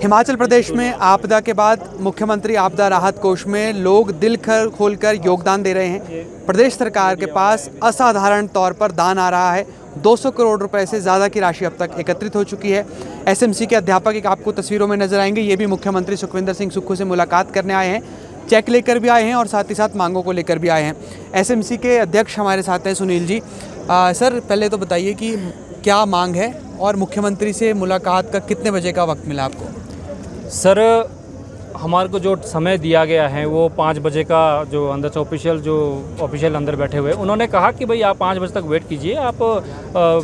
हिमाचल प्रदेश में आपदा के बाद मुख्यमंत्री आपदा राहत कोष में लोग दिल खोलकर योगदान दे रहे हैं। प्रदेश सरकार के पास असाधारण तौर पर दान आ रहा है। 200 करोड़ रुपए से ज़्यादा की राशि अब तक एकत्रित हो चुकी है। एसएमसी के अध्यापक एक आपको तस्वीरों में नजर आएंगे। ये भी मुख्यमंत्री सुखविंदर सिंह सुक्खू से मुलाकात करने आए हैं, चेक लेकर भी आए हैं और साथ ही साथ मांगों को लेकर भी आए हैं। एसएमसी के अध्यक्ष हमारे साथ हैं सुनील जी। सर, पहले तो बताइए कि क्या मांग है और मुख्यमंत्री से मुलाकात का कितने बजे का वक्त मिला आपको? सर, हमारे को जो समय दिया गया है वो 5 बजे का, जो अंदर से ऑफिशियल अंदर बैठे हुए उन्होंने कहा कि भाई आप 5 बजे तक वेट कीजिए, आप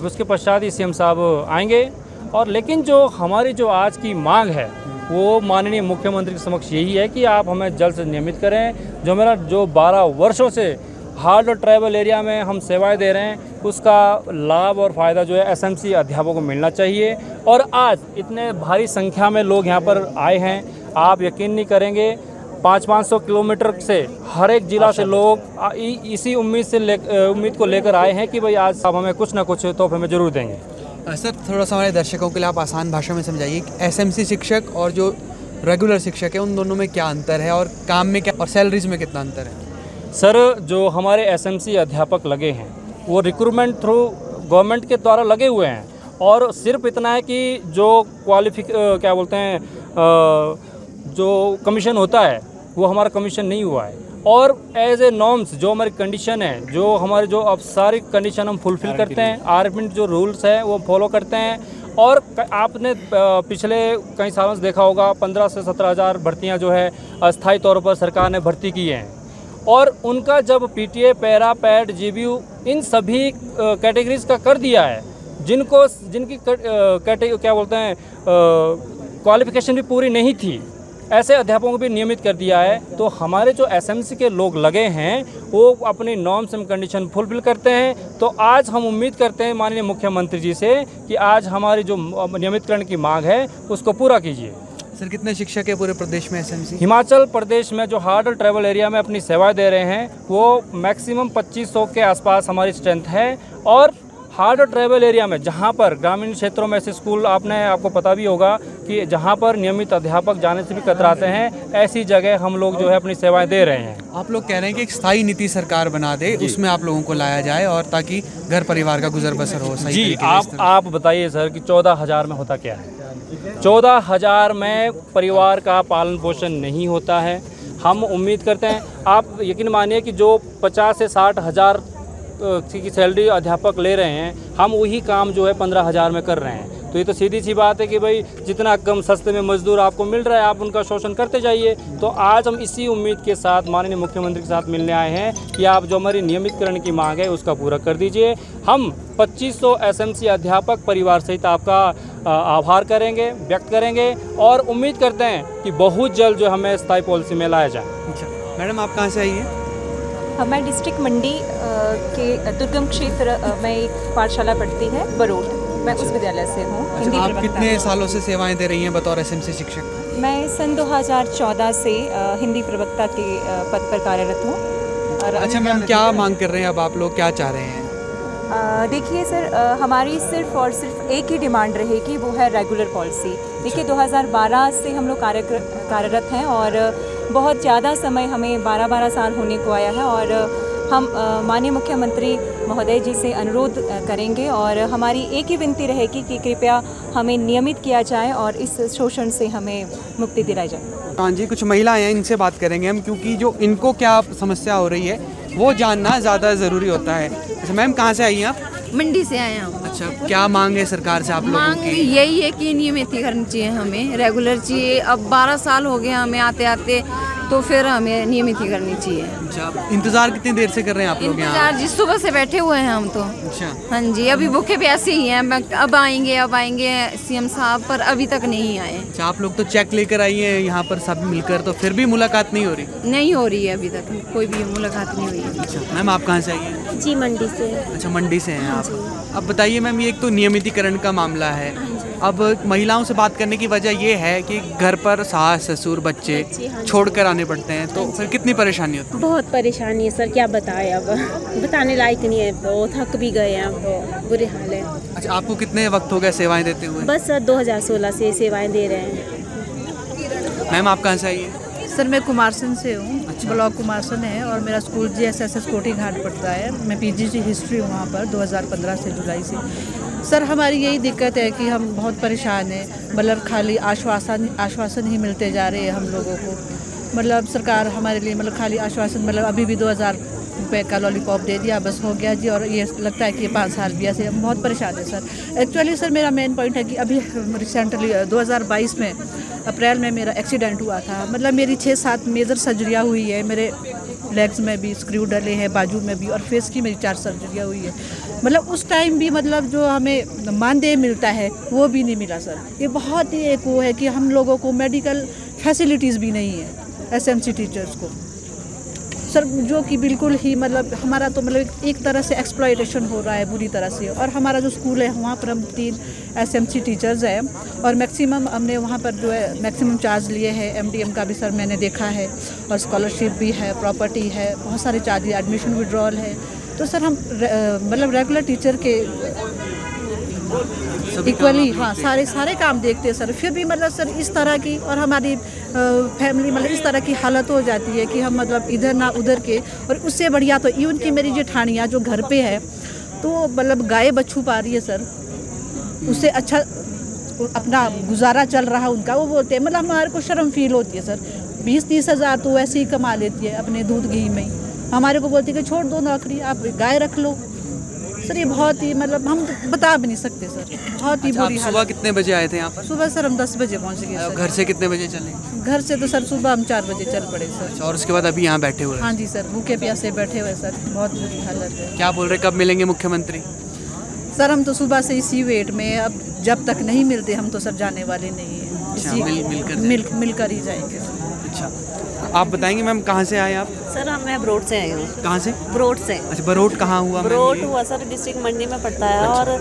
उसके पश्चात ही सीएम साहब आएंगे। और लेकिन जो हमारी जो आज की मांग है वो माननीय मुख्यमंत्री के समक्ष यही है कि आप हमें जल्द से नियमित करें। जो 12 वर्षों से हार्ड और ट्राइबल एरिया में हम सेवाएं दे रहे हैं उसका लाभ और फ़ायदा जो है एसएमसी अध्यापकों को मिलना चाहिए। और आज इतने भारी संख्या में लोग यहाँ पर आए हैं, आप यकीन नहीं करेंगे 500-500 किलोमीटर से हर एक ज़िला से लोग इसी उम्मीद को लेकर आए हैं कि भाई आज आप हमें कुछ ना कुछ तोहफे में ज़रूर देंगे। सर, थोड़ा सा हमारे दर्शकों के लिए आप आसान भाषा में समझाइए, एसएमसी शिक्षक और जो रेगुलर शिक्षक है उन दोनों में क्या अंतर है और काम में क्या और सैलरीज में कितना अंतर है? सर, जो हमारे एसएमसी अध्यापक लगे हैं वो रिक्रूटमेंट थ्रू गवर्नमेंट के द्वारा लगे हुए हैं और सिर्फ इतना है कि जो जो कमीशन होता है वो हमारा कमीशन नहीं हुआ है। और एज ए नॉर्म्स जो हमारी कंडीशन है, जो हमारे जो अब सारी कंडीशन हम फुलफ़िल करते हैं, आरएफएन जो रूल्स है वो फॉलो करते हैं। और आपने पिछले कई सालों से देखा होगा 15 से 17 हज़ार भर्तियाँ जो है अस्थायी तौर पर सरकार ने भर्ती की हैं। और उनका जब पीटीए, पैरा, पैड, जीबीयू इन सभी कैटेगरीज का कर दिया है, जिनकी क्वालिफिकेशन भी पूरी नहीं थी, ऐसे अध्यापकों को भी नियमित कर दिया है। तो हमारे जो एसएमसी के लोग लगे हैं वो अपनी नॉर्म्स एंड कंडीशन फुलफिल करते हैं। तो आज हम उम्मीद करते हैं माननीय मुख्यमंत्री जी से कि आज हमारी जो नियमितकरण की मांग है उसको पूरा कीजिए। सर, कितने शिक्षक है पूरे प्रदेश में एसएमसी? हिमाचल प्रदेश में जो हार्ड और ट्राइबल एरिया में अपनी सेवाएं दे रहे हैं वो मैक्सिमम 2500 के आसपास हमारी स्ट्रेंथ है। और हार्ड और ट्राइबल एरिया में जहां पर ग्रामीण क्षेत्रों में ऐसे स्कूल आपको पता भी होगा कि जहां पर नियमित अध्यापक जाने से भी कतराते हैं, ऐसी जगह हम लोग जो है अपनी सेवाएं दे रहे हैं। आप लोग कह रहे हैं कि एक स्थायी नीति सरकार बना दे, उसमें आप लोगों को लाया जाए और ताकि घर परिवार का गुजर बसर हो सही जी। आप बताइए सर कि 14,000 में होता क्या है? 14,000 में परिवार का पालन पोषण नहीं होता है। हम उम्मीद करते हैं, आप यकीन मानिए कि जो 50 से 60 हज़ार की सैलरी अध्यापक ले रहे हैं, हम वही काम जो है 15,000 में कर रहे हैं। तो ये तो सीधी सी बात है कि भाई जितना कम सस्ते में मजदूर आपको मिल रहा है आप उनका शोषण करते जाइए। तो आज हम इसी उम्मीद के साथ माननीय मुख्यमंत्री के साथ मिलने आए हैं कि आप जो हमारी नियमितकरण की मांग है उसका पूरा कर दीजिए। हम 2500 एसएमसी अध्यापक परिवार सहित आपका आभार करेंगे, व्यक्त करेंगे और उम्मीद करते हैं कि बहुत जल्द जो हमें स्थायी पॉलिसी में लाया जाए। अच्छा मैडम, आप कहाँ से आई हैं? मैं डिस्ट्रिक्ट मंडी के दुर्गम क्षेत्र में एक पाठशाला पढ़ती है बरोट, मैं उस विद्यालय से हूँ। अच्छा, आप कितने सालों से सेवाएं दे रही हैं बतौर एसएमसी शिक्षक? मैं सन 2014 से हिंदी प्रवक्ता के पद पर कार्यरत हूँ। अच्छा मैम, क्या मांग कर रहे हैं अब आप लोग, क्या चाह रहे हैं? देखिए सर, हमारी सिर्फ और सिर्फ एक ही डिमांड रहेगी, वो है रेगुलर पॉलिसी। देखिए 2012 से हम लोग कार्यरत हैं और बहुत ज़्यादा समय हमें 12 साल होने को आया है। और हम माननीय मुख्यमंत्री महोदय जी से अनुरोध करेंगे और हमारी एक ही विनती रहेगी कि कृपया हमें नियमित किया जाए और इस शोषण से हमें मुक्ति दिलाई जाए। हाँ जी, कुछ महिलाएं हैं, इनसे बात करेंगे हम, क्योंकि जो इनको क्या समस्या हो रही है वो जानना ज़्यादा ज़रूरी होता है। अच्छा मैम, कहाँ से आई हैं आप? मंडी से आए हम। अच्छा, क्या मांग है सरकार से आप लोगों मांग की? यही है कि नियमित करनी चाहिए, हमें रेगुलर चाहिए। अब 12 साल हो गए हमें आते आते, तो फिर हमें नियमित ही करनी चाहिए। अच्छा, इंतजार कितनी देर से कर रहे हैं आप लोग यहाँ? इंतजार जिस सुबह से बैठे हुए हैं हम तो। अच्छा, हाँ जी, अभी भूखे प्यासे ही हैं, अब आएंगे सीएम साहब, पर अभी तक नहीं आए। अच्छा, आप लोग तो चेक लेकर आई हैं यहाँ पर सब मिलकर, तो फिर भी मुलाकात नहीं हो रही? नहीं हो रही है, अभी तक कोई भी मुलाकात नहीं हुई है। अच्छा मैम, आप कहाँ से आई हैं? जी, मंडी से। अच्छा, मंडी से हैं आप। अब बताइए मैम, ये एक तो नियमितीकरण का मामला है, अब महिलाओं से बात करने की वजह ये है कि घर पर सास ससुर बच्चे छोड़कर आने पड़ते हैं, तो फिर कितनी परेशानी होती है? बहुत परेशानी है सर, क्या बताएं, अब बताने लायक नहीं है, तो थक भी गए हैं, तो बुरे हाल है। अच्छा, आपको कितने वक्त हो गए सेवाएं देते हुए? बस सर 2016 से सेवाएं दे रहे हैं। मैम आप कहाँ से आई हैं? सर मैं कुमारसैन से हूँ। ब्लॉक कुमारसैन है और मेरा स्कूल GSSS कोठी घाट पड़ता है। मैं PGC हिस्ट्री वहाँ पर 2015 से जुलाई से। सर हमारी यही दिक्कत है कि हम बहुत परेशान हैं, मतलब खाली आश्वासन ही मिलते जा रहे हैं हम लोगों को। मतलब सरकार हमारे लिए मतलब खाली आश्वासन, मतलब अभी भी 2000 रुपये का लॉलीपॉप दे दिया, बस हो गया जी। और ये लगता है कि ये 5 साल भी ऐसे, हम बहुत परेशान है सर। एक्चुअली सर मेरा मेन पॉइंट है कि अभी रिसेंटली 2022 में अप्रैल में मेरा एक्सीडेंट हुआ था। मतलब मेरी 6-7 मेजर सर्जरियाँ हुई है, मेरे लेग्स में भी स्क्रू डले हैं, बाजू में भी, और फेस की मेरी 4 सर्जरियाँ हुई है। मतलब उस टाइम भी मतलब जो हमें मानदेय मिलता है वो भी नहीं मिला सर। ये बहुत ही एक वो है कि हम लोगों को मेडिकल फैसिलिटीज़ भी नहीं है SMC टीचर्स को सर, जो कि बिल्कुल ही मतलब हमारा तो मतलब एक तरह से एक्सप्लॉयटेशन हो रहा है बुरी तरह से। और हमारा जो स्कूल है वहाँ पर हम 3 SMC टीचर्स हैं और मैक्सिमम हमने वहाँ पर जो है मैक्सिमम चार्ज लिए हैं। MDM का भी सर मैंने देखा है, और स्कॉलरशिप भी है, प्रॉपर्टी है, बहुत सारे चार्ज, एडमिशन विड्रॉल है। तो सर हम मतलब रेगुलर टीचर के इक्वली हाँ सारे काम देखते हैं सर। फिर भी मतलब सर इस तरह की और हमारी फैमिली मतलब इस तरह की हालत हो जाती है कि हम मतलब इधर ना उधर के। और उससे बढ़िया तो इवन की मेरी जेठानियाँ जो घर पे है तो मतलब गाय बच्छू पा रही है सर, उससे अच्छा अपना गुजारा चल रहा है उनका। वो बोलते हैं मतलब हमारे को शर्म फील होती है सर, 20-30 हज़ार तो वैसे ही कमा लेती है अपने दूध घी में ही। हमारे को बोलती है कि छोड़ दो नौकरी, आप गाय रख लो। सर ये बहुत ही मतलब हम बता भी नहीं सकते सर, बहुत ही बुरी हालत। सुबह कितने बजे आए थे यहाँ पर? सुबह सर हम 10 बजे पहुँच गए सर। घर से कितने बजे चले? घर से तो सर सुबह हम 4 बजे चल पड़े सर। और उसके बाद अभी यहाँ बैठे हुए? हाँ जी सर, भूखे प्यासे बैठे हुए सर, बहुत बुरी हालत है। क्या बोल रहे, कब मिलेंगे मुख्यमंत्री? सर हम तो सुबह से इसी वेट में, अब जब तक नहीं मिलते हम तो सर जाने वाले नहीं हैं। इसी मिलकर ही जाएंगे। अच्छा, आप बताएंगे मैम कहाँ से आए आप? सर मैं बरोट से आई हूँ। कहाँ से? बरोट से। अच्छा, बरोट कहाँ हुआ? बरोट हुआ सर डिस्ट्रिक्ट मंडी में पड़ता है। अच्छा।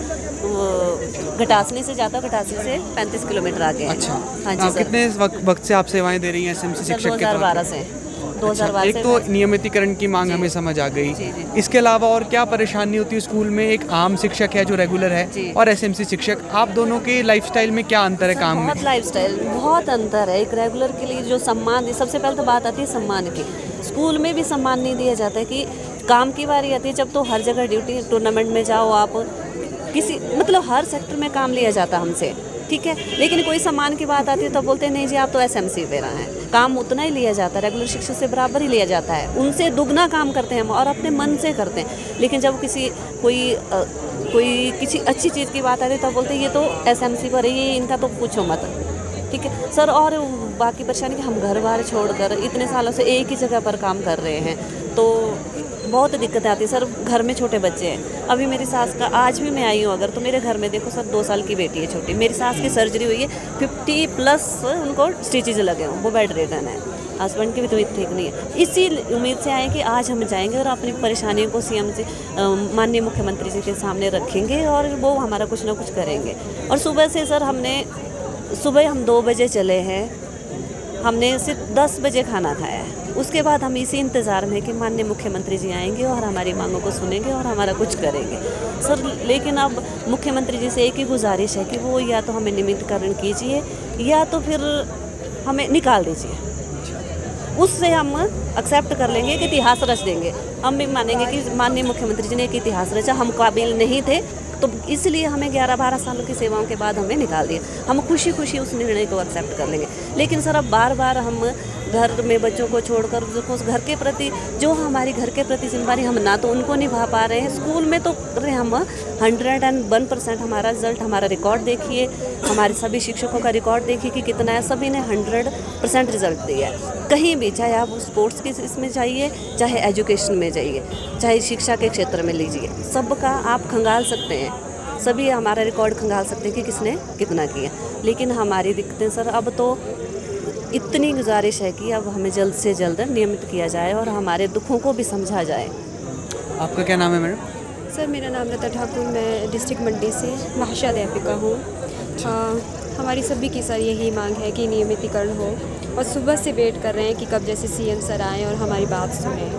और घटासनी से जाता, घटासनी से 35 किलोमीटर आगे। अच्छा हाँ जी सर। कितने वक्त से आप सेवाएं दे रही हैं SMC शिक्षक के? 2012 से। 2012 एक तो नियमितीकरण की मांग हमें समझ आ गई, इसके अलावा और क्या परेशानी होती है स्कूल में? एक आम शिक्षक है जो रेगुलर है और SMC शिक्षक, आप दोनों के लाइफस्टाइल में क्या अंतर है काम में? बहुत लाइफस्टाइल बहुत अंतर है। एक रेगुलर के लिए जो सम्मान है, सबसे पहले तो बात आती है सम्मान की। स्कूल में भी सम्मान नहीं दिया जाता है कि काम की बारी आती है जब तो हर जगह ड्यूटी, टूर्नामेंट में जाओ आप, किसी मतलब हर सेक्टर में काम लिया जाता हमसे, ठीक है। लेकिन कोई सम्मान की बात आती है तो बोलते हैं नहीं जी आप तो SMC दे रहे हैं। काम उतना ही लिया जाता है, रेगुलर शिक्षक से बराबर ही लिया जाता है, उनसे दुगना काम करते हैं हम और अपने मन से करते हैं। लेकिन जब कोई किसी अच्छी चीज़ की बात आती है तो बोलते हैं ये तो SMC पर है, ये इनका तो पूछो मत, ठीक है सर। और बाकी परेशानी कि हम घर बार छोड़कर इतने सालों से एक ही जगह पर काम कर रहे हैं तो बहुत दिक्कतें आती है सर। घर में छोटे बच्चे हैं, अभी मेरी सास का, आज भी मैं आई हूँ अगर तो मेरे घर में देखो सर 2 साल की बेटी है छोटी। मेरी सास की सर्जरी हुई है, 50+ उनको स्टिचेज लगे हैं, वो बेड रिटर्न है, हस्बैंड की भी तबीयत ठीक नहीं है। इसी उम्मीद से आए कि आज हम जाएंगे और अपनी परेशानियों को CM से माननीय मुख्यमंत्री जी के सामने रखेंगे और वो हमारा कुछ ना कुछ करेंगे। और सुबह से सर सुबह हम 2 बजे चले हैं, हमने सिर्फ 10 बजे खाना खाया है। उसके बाद हम इसी इंतज़ार में कि माननीय मुख्यमंत्री जी आएंगे और हमारी मांगों को सुनेंगे और हमारा कुछ करेंगे सर। लेकिन अब मुख्यमंत्री जी से एक ही गुजारिश है कि वो या तो हमें नियमितीकरण कीजिए या तो फिर हमें निकाल दीजिए। उससे हम एक्सेप्ट कर लेंगे कि इतिहास रच देंगे, हम भी मानेंगे कि माननीय मुख्यमंत्री जी ने एक इतिहास रचा, हम काबिल नहीं थे तो इसलिए हमें 11-12 सालों की सेवाओं के बाद हमें निकाल दिया। हम खुशी खुशी उस निर्णय को एक्सेप्ट कर लेंगे। लेकिन सर अब बार हम घर में बच्चों को छोड़कर उस घर के प्रति जो हमारी घर के प्रति जिम्मेदारी हम ना तो उनको निभा पा रहे हैं। स्कूल में तो हम 101% हमारा रिजल्ट, हमारा रिकॉर्ड देखिए, हमारे सभी शिक्षकों का रिकॉर्ड देखिए कि कितना है, सभी ने 100% रिजल्ट दिया है। कहीं भी, चाहे आप स्पोर्ट्स के इसमें जाइए, चाहे एजुकेशन में जाइए, चाहे शिक्षा के क्षेत्र में लीजिए, सबका आप खंगाल सकते हैं, सभी हमारा रिकॉर्ड खंगाल सकते हैं कि किसने कितना किया। लेकिन हमारी दिक्कतें सर अब तो इतनी गुजारिश है कि अब हमें जल्द से जल्द नियमित किया जाए और हमारे दुखों को भी समझा जाए। आपका क्या नाम है मैडम? सर मेरा नाम लता ठाकुर, मैं डिस्ट्रिक्ट मंडी से भाषा अध्यापिका हूँ। हमारी सभी की सर यही मांग है कि नियमितीकरण हो और सुबह से वेट कर रहे हैं कि कब जैसे CM सर आएँ और हमारी बात सुने।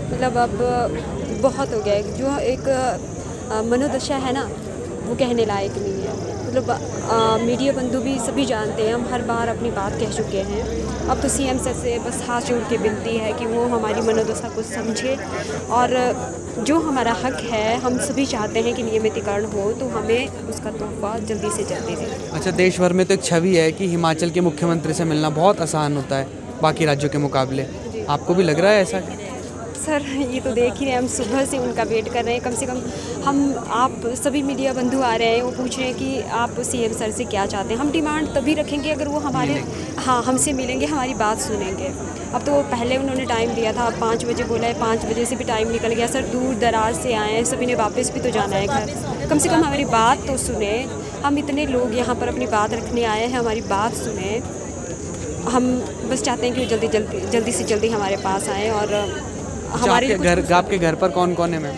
मतलब अब बहुत हो गया है, जो एक मनोदशा है ना वो कहने लायक नहीं है। मतलब मीडिया बंधु भी सभी जानते हैं, हम हर बार अपनी बात कह चुके हैं। अब तो सीएम सर से बस हाथ जोड़ के विनती है कि वो हमारी मनोदशा को समझे और जो हमारा हक है, हम सभी चाहते हैं कि नियमितीकरण हो, तो हमें उसका तोहफा जल्दी से जल्दी दें। अच्छा, देश भर में तो एक छवि है कि हिमाचल के मुख्यमंत्री से मिलना बहुत आसान होता है बाकी राज्यों के मुकाबले, आपको भी लग रहा है ऐसा? सर ये तो देख ही रहे हैं, हम सुबह से उनका वेट कर रहे हैं। कम से कम आप सभी मीडिया बंधु आ रहे हैं, वो पूछ रहे हैं कि आप सीएम सर से क्या चाहते हैं। हम डिमांड तभी रखेंगे अगर वो हमारे हमसे मिलेंगे, हमारी बात सुनेंगे। अब तो पहले उन्होंने टाइम दिया था, अब 5 बजे बोला है, 5 बजे से भी टाइम निकल गया। सर दूर दराज से आए हैं, सभी ने वापस भी तो जाना है घर, कम से कम हमारी बात तो सुने। हम इतने लोग यहाँ पर अपनी बात रखने आए हैं, हमारी बात सुने। हम बस चाहते हैं कि वो जल्दी से जल्दी हमारे पास आएँ। और हमारे आपके घर पर कौन कौन है मैम?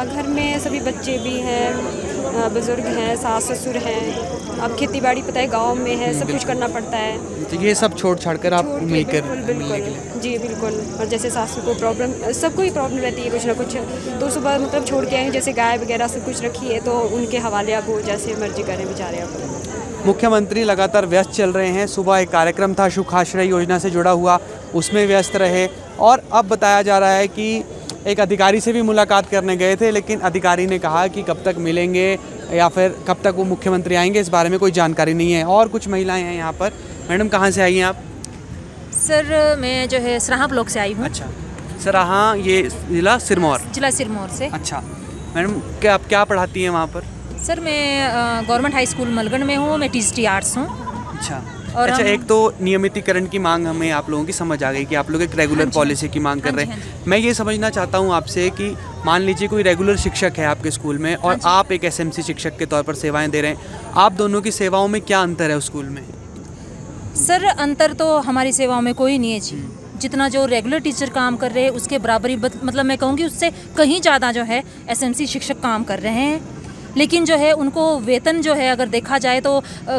घर में सभी बच्चे भी हैं, बुज़ुर्ग हैं, सास ससुर हैं। अब खेती बाड़ी पता है गांव में है, सब कुछ करना पड़ता है, तो ये सब छोड़ छाड़ कर आप मिलकर बिल्कुल जी बिल्कुल। और जैसे सासू को प्रॉब्लम, सबको ही प्रॉब्लम रहती है कुछ ना कुछ, तो सुबह मतलब छोड़ के आए, जैसे गाय वगैरह सब कुछ रखी है, तो उनके हवाले अब वो जैसे मर्जी करें बेचारे। अब मुख्यमंत्री लगातार व्यस्त चल रहे हैं। सुबह एक कार्यक्रम था सुखाश्रय योजना से जुड़ा हुआ, उसमें व्यस्त रहे, और अब बताया जा रहा है कि एक अधिकारी से भी मुलाकात करने गए थे, लेकिन अधिकारी ने कहा कि कब तक मिलेंगे या फिर कब तक वो मुख्यमंत्री आएंगे, इस बारे में कोई जानकारी नहीं है। और कुछ महिलाएं हैं यहाँ पर। मैडम कहाँ से आई हैं आप? सर मैं जो है सराहां ब्लॉक से आई हूँ। अच्छा, सराहां ये जिला सिरमौर? जिला सिरमौर से। अच्छा मैडम, क्या आप क्या पढ़ाती हैं वहाँ पर? सर मैं गवर्नमेंट हाई स्कूल मलगढ़ में हूँ, मैं टीचटी आर्ट्स हूँ। अच्छा, एक तो नियमितीकरण की मांग हमें आप लोगों की समझ आ गई कि आप लोग एक रेगुलर पॉलिसी की मांग कर रहे हैं। मैं ये समझना चाहता हूँ आपसे कि मान लीजिए कोई रेगुलर शिक्षक है आपके स्कूल में और आप एक एसएमसी शिक्षक के तौर पर सेवाएं दे रहे हैं, आप दोनों की सेवाओं में क्या अंतर है उस स्कूल में? सर अंतर तो हमारी सेवाओं में कोई नहीं है जी। जितना जो रेगुलर टीचर काम कर रहे हैं उसके बराबरी, मतलब मैं कहूँगी उससे कहीं ज़्यादा जो है एसएमसी शिक्षक काम कर रहे हैं। लेकिन जो है उनको वेतन जो है अगर देखा जाए तो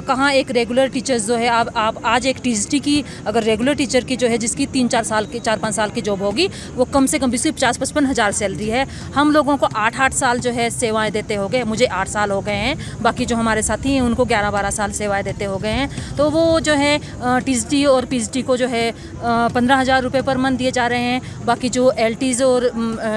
कहाँ एक रेगुलर टीचर्स जो है, आप आज एक टीचटी की अगर रेगुलर टीचर की जो है जिसकी 4-5 साल की जॉब होगी, वो कम से कम भी 50-55 हज़ार सैलरी है। हम लोगों को 8-8 साल जो है सेवाएं देते हो गए, मुझे 8 साल हो गए हैं, बाकी जो हमारे साथी हैं उनको 11-12 साल सेवाएं देते हो गए हैं। तो वो जो है टीचटी और पीचटी को जो है 15,000 रुपये पर मंथ दिए जा रहे हैं, बाकी जो एलटीज़ और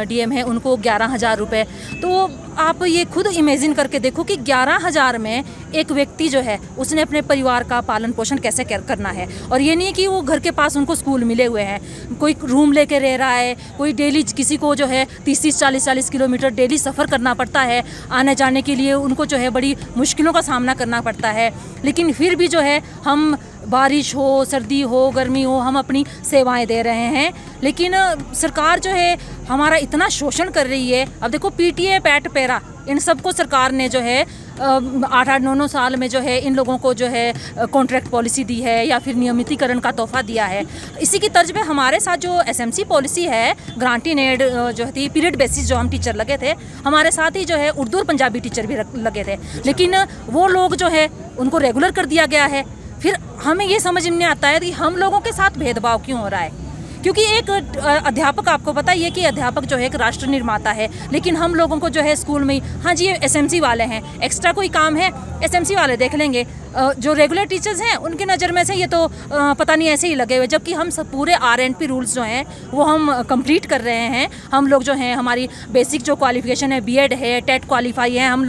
डीएम है उनको 11,000 रुपये। तो आप ये खुद इमेजिन करके देखो कि 11,000 में एक व्यक्ति जो है उसने अपने परिवार का पालन पोषण कैसे करना है। और ये नहीं कि वो घर के पास उनको स्कूल मिले हुए हैं, कोई रूम लेके रह रहा है, कोई डेली किसी को जो है 30-30, 40-40 किलोमीटर डेली सफ़र करना पड़ता है, आने जाने के लिए उनको जो है बड़ी मुश्किलों का सामना करना पड़ता है। लेकिन फिर भी जो है हम बारिश हो, सर्दी हो, गर्मी हो, हम अपनी सेवाएं दे रहे हैं। लेकिन सरकार जो है हमारा इतना शोषण कर रही है। अब देखो पीटीए, पैट, पैरा, इन सबको सरकार ने जो है 8-8, 9-9 साल में जो है इन लोगों को जो है कॉन्ट्रैक्ट पॉलिसी दी है या फिर नियमितीकरण का तोहफा दिया है। इसी की तर्ज में हमारे साथ जो एसएमसी पॉलिसी है, ग्रांट इन एड जो थी, पीरियड बेसिस जो हम टीचर लगे थे, हमारे साथ ही जो है उर्दू और पंजाबी टीचर भी लगे थे। लेकिन वो लोग जो है उनको रेगुलर कर दिया गया है। फिर हमें ये समझ नहीं आता है कि हम लोगों के साथ भेदभाव क्यों हो रहा है। क्योंकि एक अध्यापक, आपको पता ही है कि अध्यापक जो है एक राष्ट्र निर्माता है, लेकिन हम लोगों को जो है स्कूल में, हाँ जी ये एसएमसी वाले हैं, एक्स्ट्रा कोई काम है एसएमसी वाले देख लेंगे, जो रेगुलर टीचर्स हैं उनकी नज़र में से ये तो पता नहीं ऐसे ही लगे हुए। जबकि हम सब पूरे RNP रूल्स जो हैं वो हम कंप्लीट कर रहे हैं। हम लोग जो हैं, हमारी बेसिक जो क्वालिफिकेशन है, बीएड है, टेट क्वालिफाई है, हम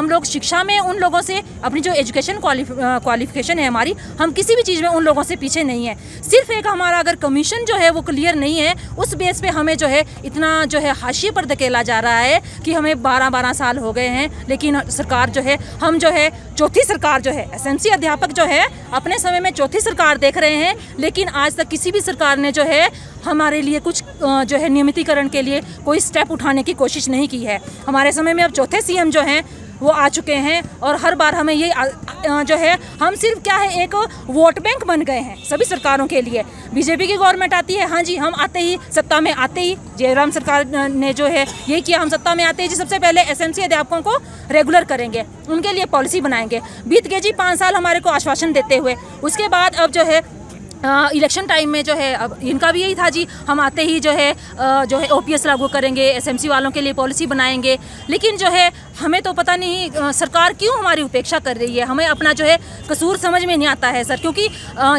लोग शिक्षा में उन लोगों से, अपनी जो एजुकेशन क्वालिफिकेशन है हमारी, हम किसी भी चीज़ में उन लोगों से पीछे नहीं है। सिर्फ एक हमारा अगर कमीशन जो है वो क्लियर नहीं है, उस बेस पे हमें जो है इतना जो है हाशिए पर धकेला जा रहा है कि हमें 12-12 साल हो गए हैं। लेकिन सरकार जो है, हम जो है चौथी सरकार जो है, एसएमसी अध्यापक जो है अपने समय में चौथी सरकार देख रहे हैं, लेकिन आज तक किसी भी सरकार ने जो है हमारे लिए कुछ जो है नियमितीकरण के लिए कोई स्टेप उठाने की कोशिश नहीं की है। हमारे समय में अब चौथे सीएम जो हैं वो आ चुके हैं और हर बार हमें ये जो है, हम सिर्फ क्या है एक वोट बैंक बन गए हैं सभी सरकारों के लिए। बीजेपी की गवर्नमेंट आती है, हाँ जी हम आते ही सत्ता में आते ही जयराम सरकार ने जो है ये किया, हम सत्ता में आते ही जी सबसे पहले एसएमसी अध्यापकों को रेगुलर करेंगे, उनके लिए पॉलिसी बनाएंगे। बीत गए जी 5 साल हमारे को आश्वासन देते हुए। उसके बाद अब जो है इलेक्शन टाइम में जो है अब इनका भी यही था जी, हम आते ही जो है OPS लागू करेंगे, एसएमसी वालों के लिए पॉलिसी बनाएंगे। लेकिन जो है हमें तो पता नहीं सरकार क्यों हमारी उपेक्षा कर रही है। हमें अपना जो है कसूर समझ में नहीं आता है सर, क्योंकि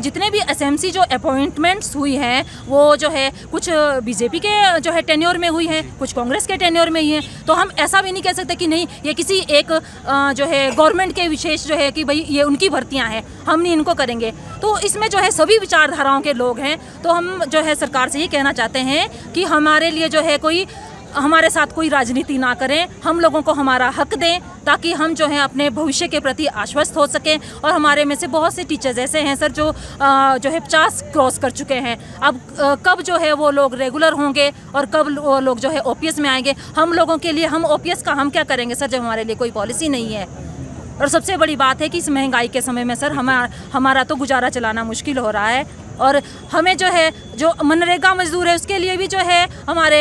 जितने भी एसएमसी जो अपॉइंटमेंट्स हुई हैं वो जो है कुछ बीजेपी के जो है टेन्योर में हुई हैं, कुछ कांग्रेस के टेन्योर में ही हैं। तो हम ऐसा भी नहीं कह सकते कि नहीं ये किसी एक जो है गवर्नमेंट के विशेष जो है कि भाई ये उनकी भर्तियाँ हैं, हम नहीं इनको करेंगे। तो इसमें जो है सभी विचारधाराओं के लोग हैं। तो हम जो है सरकार से ये कहना चाहते हैं कि हमारे लिए जो है कोई हमारे साथ कोई राजनीति ना करें, हम लोगों को हमारा हक दें ताकि हम जो है अपने भविष्य के प्रति आश्वस्त हो सकें। और हमारे में से बहुत से टीचर्स ऐसे हैं सर जो है 50 क्रॉस कर चुके हैं। अब कब जो है वो लोग रेगुलर होंगे और कब वो लोग जो है ओपीएस में आएंगे। हम लोगों के लिए हम ओपीएस का हम क्या करेंगे सर जब हमारे लिए कोई पॉलिसी नहीं है। और सबसे बड़ी बात है कि इस महंगाई के समय में सर हमारा तो गुजारा चलाना मुश्किल हो रहा है। और हमें जो है जो मनरेगा मजदूर है उसके लिए भी जो है हमारे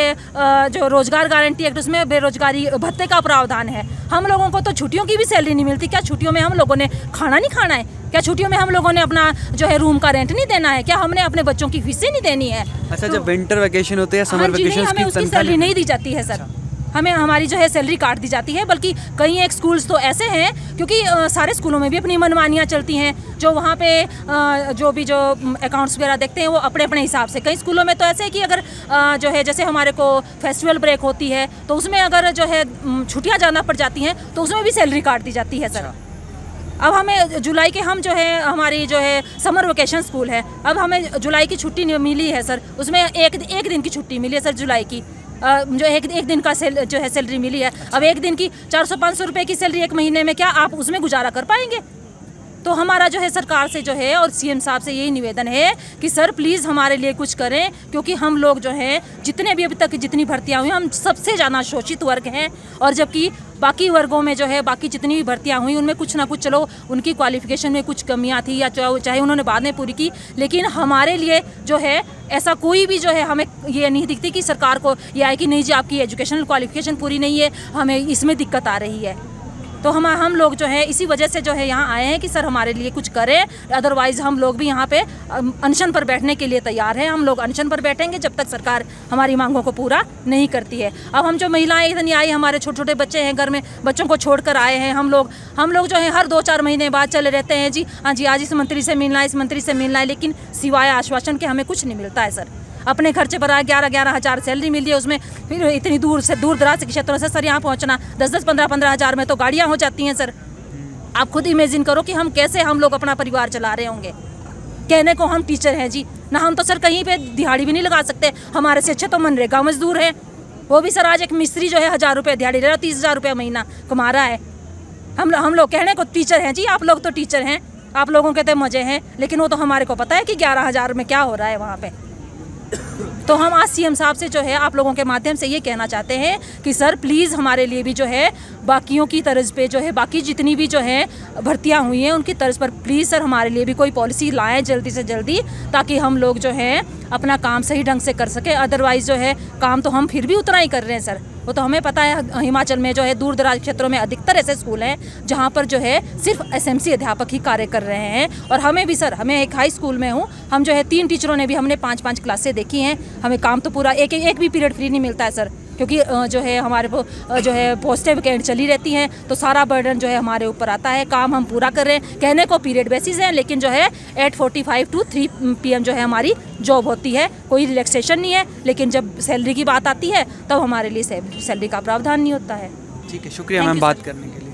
जो रोज़गार गारंटी एक्ट उसमें बेरोजगारी भत्ते का प्रावधान है। हम लोगों को तो छुट्टियों की भी सैलरी नहीं मिलती। क्या छुट्टियों में हम लोगों ने खाना नहीं खाना है? क्या छुट्टियों में हम लोगों ने अपना जो है रूम का रेंट नहीं देना है? क्या हमने अपने बच्चों की फीसें नहीं देनी है? अच्छा, जब विंटर वैकेशन होते हैं, समर वैकेशन, हमें उसकी सैलरी नहीं दी जाती है सर। हमें हमारी जो है सैलरी काट दी जाती है। बल्कि कई एक स्कूल्स तो ऐसे हैं क्योंकि सारे स्कूलों में भी अपनी मनमानियाँ चलती हैं। जो वहाँ पे जो भी जो अकाउंट्स वगैरह देखते हैं वो अपने अपने हिसाब से। कई स्कूलों में तो ऐसे है कि अगर जो है जैसे हमारे को फेस्टिवल ब्रेक होती है तो उसमें अगर जो है छुट्टियाँ जाना पड़ जाती हैं तो उसमें भी सैलरी काट दी जाती है सर। अब हमें जुलाई के हम जो है हमारी जो है समर वेकेशन स्कूल है, अब हमें जुलाई की छुट्टी मिली है सर। उसमें एक दिन की छुट्टी मिली है सर जुलाई की, जो एक दिन का जो है सैलरी मिली है। अब एक दिन की 400-500 रुपये की सैलरी एक महीने में, क्या आप उसमें गुजारा कर पाएंगे? तो हमारा जो है सरकार से जो है और सीएम साहब से यही निवेदन है कि सर प्लीज़ हमारे लिए कुछ करें, क्योंकि हम लोग जो है जितने भी अभी तक जितनी भर्तियां हुई हम सबसे ज़्यादा शोषित वर्ग हैं। और जबकि बाकी वर्गों में जो है बाकी जितनी भी भर्तियां हुई उनमें कुछ ना कुछ चलो उनकी क्वालिफिकेशन में कुछ कमियां थी या चाहे उन्होंने बाद में पूरी की, लेकिन हमारे लिए जो है ऐसा कोई भी जो है हमें ये नहीं दिखती कि सरकार को ये आए कि नहीं जी आपकी एजुकेशनल क्वालिफिकेशन पूरी नहीं है, हमें इसमें दिक्कत आ रही है। तो हम लोग जो है इसी वजह से जो है यहाँ आए हैं कि सर हमारे लिए कुछ करें। अदरवाइज़ हम लोग भी यहाँ पे अनशन पर बैठने के लिए तैयार हैं। हम लोग अनशन पर बैठेंगे जब तक सरकार हमारी मांगों को पूरा नहीं करती है। अब हम जो महिलाएं इतनी आई, हमारे छोटे छोटे बच्चे हैं घर में, बच्चों को छोड़ कर आए हैं हम लोग जो है हर 2-4 महीने बाद चले रहते हैं जी हाँ जी आज इस मंत्री से मिलना है, इस मंत्री से मिलना है, लेकिन सिवाय आश्वासन के हमें कुछ नहीं मिलता है सर। अपने खर्चे पर 11-11 हज़ार सैलरी मिलती है, उसमें फिर इतनी दूर दराज के क्षेत्रों से सर यहाँ पहुँचना 10-10, 15-15 हज़ार में तो गाड़ियाँ हो जाती हैं सर। आप खुद इमेजिन करो कि हम लोग अपना परिवार चला रहे होंगे। कहने को हम टीचर हैं जी ना, हम तो सर कहीं पे दिहाड़ी भी नहीं लगा सकते। हमारे से अच्छे तो मनरेगा मजदूर हैं, वो भी सर आज एक मिस्त्री जो है 1000 रुपये दिहाड़ी ले रहा है, 30,000 रुपये महीना कमा रहा है। हम लोग कहने को टीचर हैं जी, आप लोग तो टीचर हैं, आप लोगों के तो मज़े हैं, लेकिन वो तो हमारे को पता है कि 11,000 में क्या हो रहा है वहाँ पर। तो हम आज सीएम साहब से जो है आप लोगों के माध्यम से ये कहना चाहते हैं कि सर प्लीज़ हमारे लिए भी जो है बाकियों की तर्ज पे जो है बाकी जितनी भी जो है भर्तियां हुई हैं उनकी तर्ज पर प्लीज़ सर हमारे लिए भी कोई पॉलिसी लाएं जल्दी से जल्दी, ताकि हम लोग जो है अपना काम सही ढंग से कर सकें। अदरवाइज़ जो है काम तो हम फिर भी उतना ही कर रहे हैं सर। वो तो हमें पता है हिमाचल में जो है दूर दराज क्षेत्रों में अधिकतर ऐसे स्कूल हैं जहाँ पर जो है सिर्फ एसएमसी अध्यापक ही कार्य कर रहे हैं। और हमें भी सर, हमें एक हाई स्कूल में हूँ, हम जो है 3 टीचरों ने भी हमने 5-5 क्लासें देखी हैं, हमें काम तो पूरा एक भी पीरियड फ्री नहीं मिलता है सर, क्योंकि जो है हमारे जो है पोस्टें वैकेंट चली रहती हैं, तो सारा बर्डन जो है हमारे ऊपर आता है। काम हम पूरा कर रहे हैं, कहने को पीरियड बेसिस है, लेकिन जो है 8:45 to 3 PM जो है हमारी जॉब होती है, कोई रिलैक्सेशन नहीं है। लेकिन जब सैलरी की बात आती है तब हमारे लिए सैलरी का प्रावधान नहीं होता है। ठीक है, शुक्रिया मैम बात करने के लिए।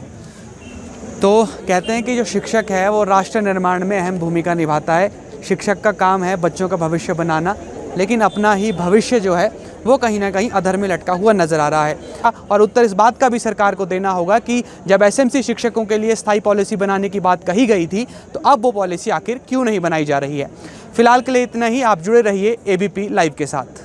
तो कहते हैं कि जो शिक्षक है वो राष्ट्र निर्माण में अहम भूमिका निभाता है। शिक्षक का काम है बच्चों का भविष्य बनाना, लेकिन अपना ही भविष्य जो है वो कहीं ना कहीं अधर में लटका हुआ नज़र आ रहा है। और उत्तर इस बात का भी सरकार को देना होगा कि जब एसएमसी शिक्षकों के लिए स्थायी पॉलिसी बनाने की बात कही गई थी तो अब वो पॉलिसी आखिर क्यों नहीं बनाई जा रही है। फिलहाल के लिए इतना ही। आप जुड़े रहिए एबीपी लाइव के साथ।